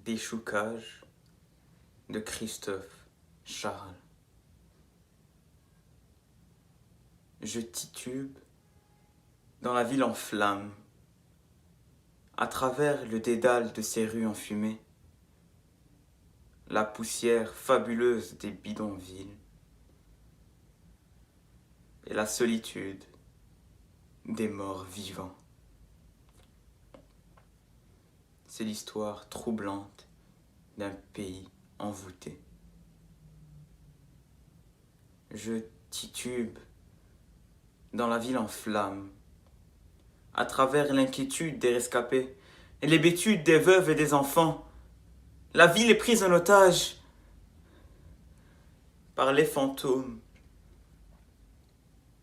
Péchoucage de Christophe Charles. Je titube dans la ville en flammes, à travers le dédale de ces rues enfumées, la poussière fabuleuse des bidonvilles et la solitude des morts vivants. C'est l'histoire troublante d'un pays envoûté. Je titube dans la ville en flammes, à travers l'inquiétude des rescapés et l'hébétude des veuves et des enfants. La ville est prise en otage par les fantômes.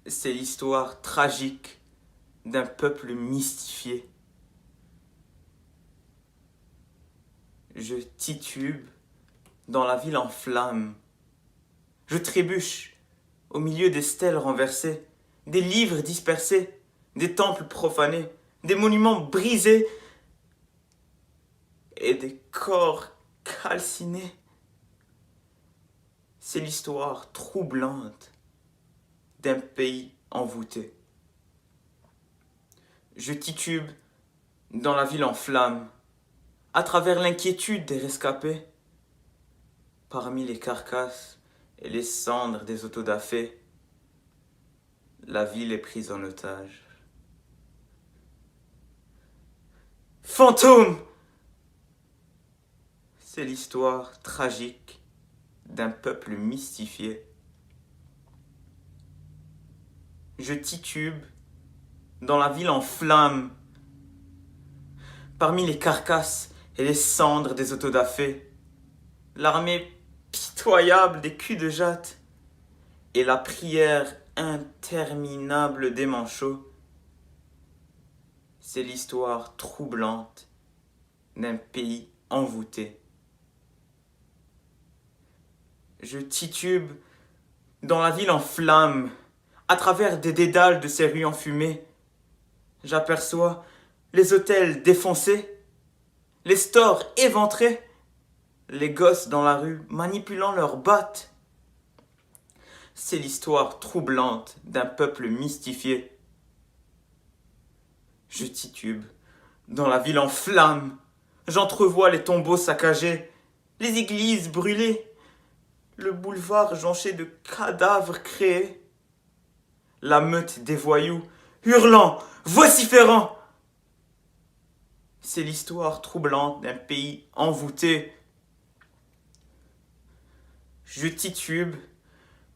C'est l'histoire tragique d'un peuple mystifié. Je titube dans la ville en flammes. Je trébuche au milieu des stèles renversées, des livres dispersés, des temples profanés, des monuments brisés et des corps calcinés. C'est l'histoire troublante d'un pays envoûté. Je titube dans la ville en flammes, à travers l'inquiétude des rescapés, parmi les carcasses et les cendres des autodafés. La ville est prise en otage. Fantôme! C'est l'histoire tragique d'un peuple mystifié. Je titube dans la ville en flammes, parmi les carcasses et les cendres des autodafés, l'armée pitoyable des culs de jatte et la prière interminable des manchots. C'est l'histoire troublante d'un pays envoûté. Je titube dans la ville en flammes, à travers des dédales de ces rues enfumées. J'aperçois les hôtels défoncés, les stores éventrés, les gosses dans la rue manipulant leurs battes. C'est l'histoire troublante d'un peuple mystifié. Je titube dans la ville en flammes. J'entrevois les tombeaux saccagés, les églises brûlées, le boulevard jonché de cadavres créés, la meute des voyous hurlant, vociférant. C'est l'histoire troublante d'un pays envoûté. Je titube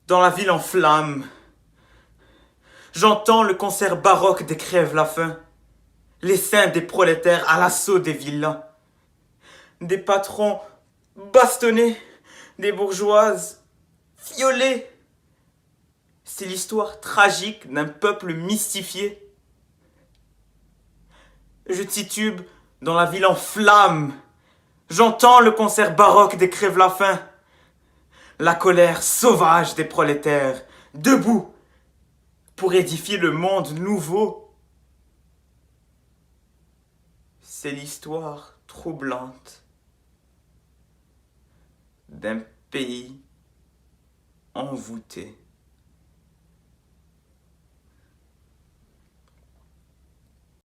dans la ville en flammes. J'entends le concert baroque des crève-la-faim, les seins des prolétaires à l'assaut des villas, des patrons bastonnés, des bourgeoises violées. C'est l'histoire tragique d'un peuple mystifié. Je titube dans la ville en flammes. J'entends le concert baroque des crève-la-faim, la colère sauvage des prolétaires, debout pour édifier le monde nouveau. C'est l'histoire troublante d'un pays envoûté.